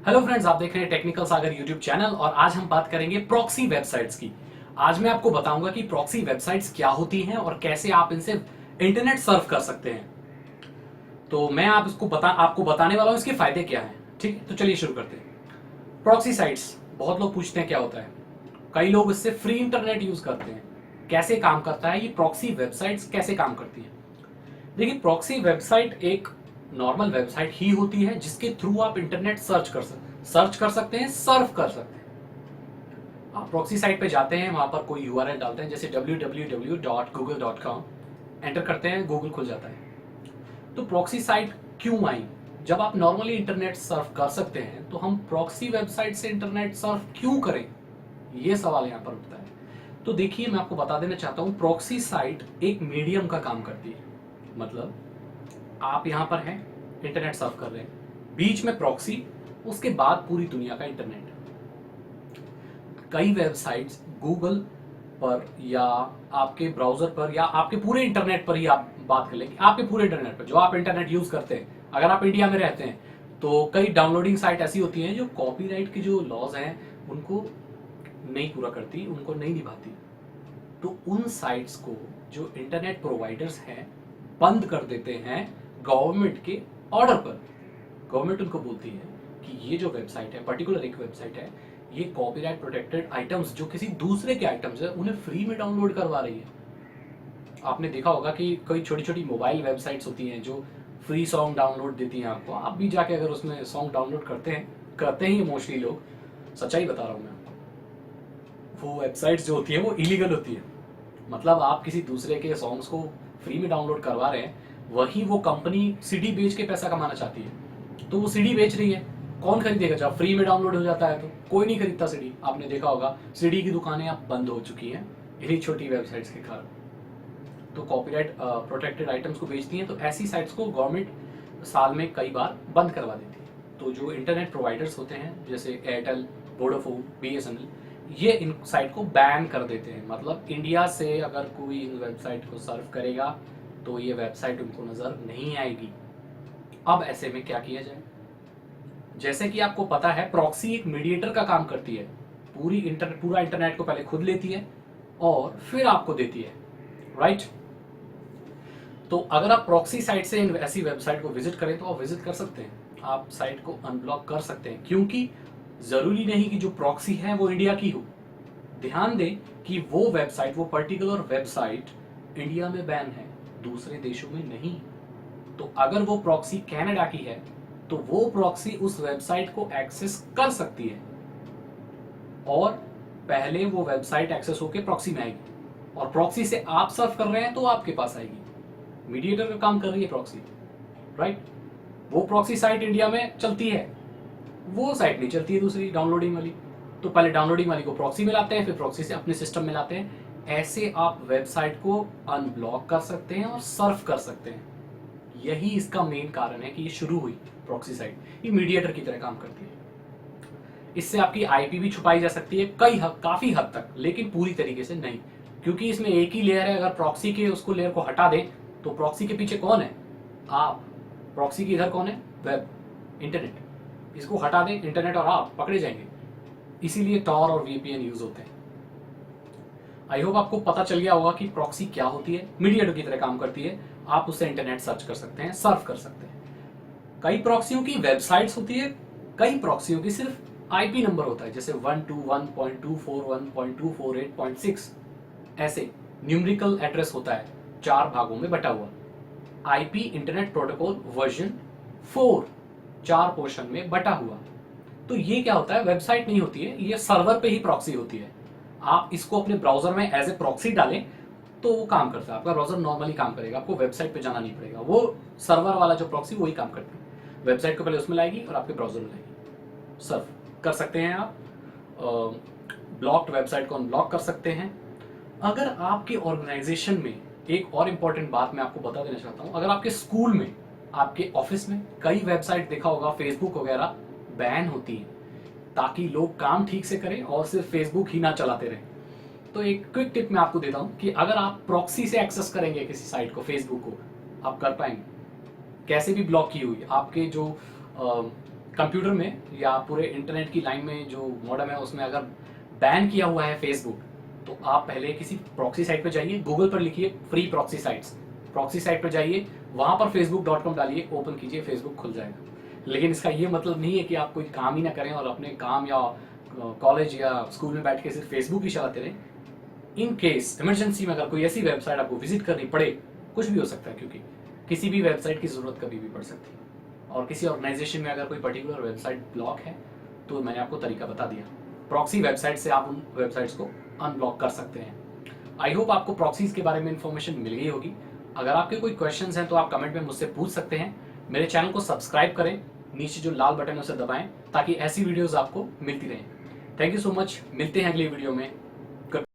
Hello friends, आप देख रहे हैं टेक्निकल सागर यूट्यूब चैनल और आज हम बात करेंगे प्रॉक्सी वेबसाइट्स की। आज मैं आपको बताऊंगा कि प्रॉक्सी वेबसाइट्स क्या होती हैं और कैसे आप इनसे इंटरनेट सर्फ कर सकते हैं। तो मैं आपको बताने वाला हूं इसके फायदे क्या हैं। ठीक है, तो चलिए शुरू करते हैं। प्रॉक्सी साइट्स, बहुत लोग पूछते हैं क्या होता है। कई लोग इससे फ्री इंटरनेट यूज करते हैं। कैसे काम करता है ये प्रॉक्सी वेबसाइट्स, कैसे काम करती हैं? देखिए, प्रॉक्सी वेबसाइट एक नॉर्मल वेबसाइट ही होती है जिसके थ्रू आप इंटरनेट सर्च कर सकते हैं, सर्फ कर सकते हैं। आप प्रॉक्सी साइट पे जाते हैं, वहां पर कोई यूआरएल डालते हैं, जैसे www.google.com एंटर करते हैं, गूगल खुल जाता है। तो प्रॉक्सी साइट क्यों आई? जब आप नॉर्मली इंटरनेट सर्फ कर सकते हैं तो हम प्रॉक्सी वेबसाइट से इंटरनेट सर्फ क्यों करें, ये सवाल यहां पर उठता है। तो देखिए, मैं आपको बता देना चाहता हूं, प्रॉक्सी साइट एक मीडियम का काम करती है। मतलब आप यहां पर हैं, इंटरनेट सर्फ कर रहे हैं, बीच में प्रॉक्सी, उसके बाद पूरी दुनिया का इंटरनेट। कई वेबसाइट्स गूगल पर या आपके ब्राउजर पर या आपके पूरे इंटरनेट पर ही आप बात कर लेंगे, आपके पूरे इंटरनेट पर जो आप इंटरनेट यूज करते हैं। अगर आप इंडिया में रहते हैं तो कई डाउनलोडिंग साइट ऐसी होती हैं जो कॉपीराइट के जो लॉज हैं उनको नहीं पूरा करती, उनको नहीं निभाती। तो उन साइट्स को जो इंटरनेट प्रोवाइडर्स हैं बंद कर देते हैं गवर्नमेंट के ऑर्डर पर। गवर्नमेंट उनको बोलती है कि ये जो वेबसाइट है, पर्टिकुलर एक वेबसाइट है, ये कॉपीराइट प्रोटेक्टेड आइटम्स जो किसी दूसरे के आइटम्स है उन्हें फ्री में डाउनलोड करवा रही है। आपने देखा होगा कि कोई छोटी छोटी मोबाइल वेबसाइट्स होती हैं जो फ्री सॉन्ग डाउनलोड देती हैं आपको। आप भी जाके अगर उसमें सॉन्ग डाउनलोड करते हैं मोस्टली लोग, सच्चाई बता रहा हूँ मैं आपको। वो वेबसाइट्स जो होती हैं वो इलीगल होती है। मतलब आप किसी दूसरे के सॉन्ग्स को फ्री में डाउनलोड करवा रहे हैं, वही वो कंपनी सीडी बेच के पैसा कमाना चाहती है। तो वो सीडी बेच रही है, कौन खरीदेगा? जब फ्री में डाउनलोड हो जाता है तो कोई नहीं खरीदता सीडी। आपने देखा होगा सीडी की दुकानें अब बंद हो चुकी हैं इन्हीं छोटी वेबसाइट्स के कारण। तो कॉपीराइट प्रोटेक्टेड आइटम्स को बेचती हैं, तो ऐसी साइट्स को गवर्नमेंट साल में कई बार बंद करवा देती है। तो जो इंटरनेट प्रोवाइडर्स होते हैं जैसे एयरटेल, वोडाफोन, बीएसएनएल, ये इन साइट को बैन कर देते हैं। मतलब इंडिया से अगर कोई इन वेबसाइट को सर्व करेगा तो ये वेबसाइट उनको नजर नहीं आएगी। अब ऐसे में क्या किया जाए? जैसे कि आपको पता है, प्रॉक्सी एक मीडिएटर का काम करती है। पूरा इंटरनेट को पहले खुद लेती है और फिर आपको देती है, राइट? तो अगर आप प्रॉक्सी साइट से ऐसी वेबसाइट को विजिट करें तो आप विजिट कर सकते हैं, आप साइट को अनब्लॉक कर सकते हैं, क्योंकि जरूरी नहीं कि जो प्रॉक्सी है वो इंडिया की हो। ध्यान दें कि वो वेबसाइट, वो पर्टिकुलर वेबसाइट इंडिया में बैन है, दूसरे देशों में नहीं। तो अगर वो प्रॉक्सी कनाडा की है तो वो प्रॉक्सी उस वेबसाइट को एक्सेस कर सकती है और पहले वो वेबसाइट एक्सेस होकर प्रॉक्सी में आएगी और प्रॉक्सी से आप सर्फ कर रहे हैं तो आपके पास आएगी। मीडिएटर का काम कर रही है प्रॉक्सी, राइट? वो प्रॉक्सी साइट इंडिया में चलती है, वो साइट नहीं चलती है दूसरी डाउनलोडिंग वाली। तो पहले डाउनलोडिंग वाली को प्रॉक्सी में लाते हैं, फिर प्रॉक्सी से अपने सिस्टम में लाते हैं। ऐसे आप वेबसाइट को अनब्लॉक कर सकते हैं और सर्फ कर सकते हैं। यही इसका मेन कारण है कि ये शुरू हुई प्रॉक्सी साइट। ये मीडिएटर की तरह काम करती है। इससे आपकी आईपी भी छुपाई जा सकती है काफी हद तक, लेकिन पूरी तरीके से नहीं, क्योंकि इसमें एक ही लेयर है। अगर प्रॉक्सी के उसको लेयर को हटा दें तो प्रॉक्सी के पीछे कौन है? आप। प्रॉक्सी की इधर कौन है? Web, internet. इसको हटा दें, इंटरनेट और आप पकड़े जाएंगे। इसीलिए टॉर और वीपीएन यूज होते हैं। आई होप आपको पता चल गया होगा कि प्रॉक्सी क्या होती है। मीडिएटर की तरह काम करती है, आप उससे इंटरनेट सर्च कर सकते हैं, सर्फ कर सकते हैं। कई प्रॉक्सियों की वेबसाइट्स होती है, कई प्रॉक्सियों की सिर्फ आईपी नंबर होता है, जैसे 121.241.248.6 ऐसे न्यूमेरिकल एड्रेस होता है, 4 भागों में बटा हुआ। IP internet protocol version 4 4 portion में बटा हुआ। तो ये क्या होता है? वेबसाइट नहीं होती है, ये सर्वर पे ही प्रॉक्सी होती है। आप इसको अपने ब्राउजर में एज ए प्रॉक्सी डालें तो वो काम करता है। आपका ब्राउजर नॉर्मली काम करेगा, आपको वेबसाइट पे जाना नहीं पड़ेगा। वो सर्वर वाला जो प्रॉक्सी वही काम करती है, वेबसाइट को पहले उसमें लाएगी और आपके ब्राउजर में लाएगी। सर्व कर सकते हैं आप, ब्लॉक्ड वेबसाइट को अनब्लॉक कर सकते हैं। अगर आपके ऑर्गेनाइजेशन में, एक और इंपॉर्टेंट बात मैं आपको बता देना चाहता हूं, अगर आपके स्कूल में, आपके ऑफिस में, कई वेबसाइट देखा होगा फेसबुक वगैरह बैन होती है ताकि लोग काम ठीक से करें और सिर्फ फेसबुक ही ना चलाते रहें। तो एक क्विक टिप मैं आपको देता हूं कि अगर आप प्रॉक्सी से एक्सेस करेंगे किसी साइट को, फेसबुक को, आप कर पाएंगे। कैसे भी ब्लॉक की हुई आपके जो कंप्यूटर में या पूरे इंटरनेट की लाइन में जो मॉडेम है उसमें अगर बैन किया हुआ है फेसबुक, तो आप पहले किसी प्रॉक्सी साइट पर जाइए, गूगल पर लिखिए free proxy sites, proxy site पर जाइए, वहां पर facebook.com डालिए, ओपन कीजिए, फेसबुक खुल जाएगा। लेकिन इसका ये मतलब नहीं है कि आप कोई काम ही ना करें और अपने काम या कॉलेज या स्कूल में बैठ के सिर्फ फेसबुक ही चलाते रहें। इन केस इमरजेंसी में अगर कोई ऐसी वेबसाइट आपको विजिट करनी पड़े, कुछ भी हो सकता है, क्योंकि किसी भी वेबसाइट की जरूरत कभी भी पड़ सकती है, और किसी ऑर्गेनाइजेशन में अगर कोई पर्टिकुलर वेबसाइट ब्लॉक है, तो मैंने आपको तरीका बता दिया। प्रॉक्सी वेबसाइट से आप उन वेबसाइट्स को अनब्लॉक कर सकते हैं। आई होप आपको प्रॉक्सीज के बारे में इंफॉर्मेशन मिल गई होगी। अगर आपके कोई क्वेश्चंस हैं तो आप कमेंट में मुझसे पूछ सकते हैं। मेरे चैनल को सब्सक्राइब करें, नीचे जो लाल बटन है उसे दबाएं ताकि ऐसी वीडियोस आपको मिलती रहें। थैंक यू सो मच, मिलते हैं अगली वीडियो में।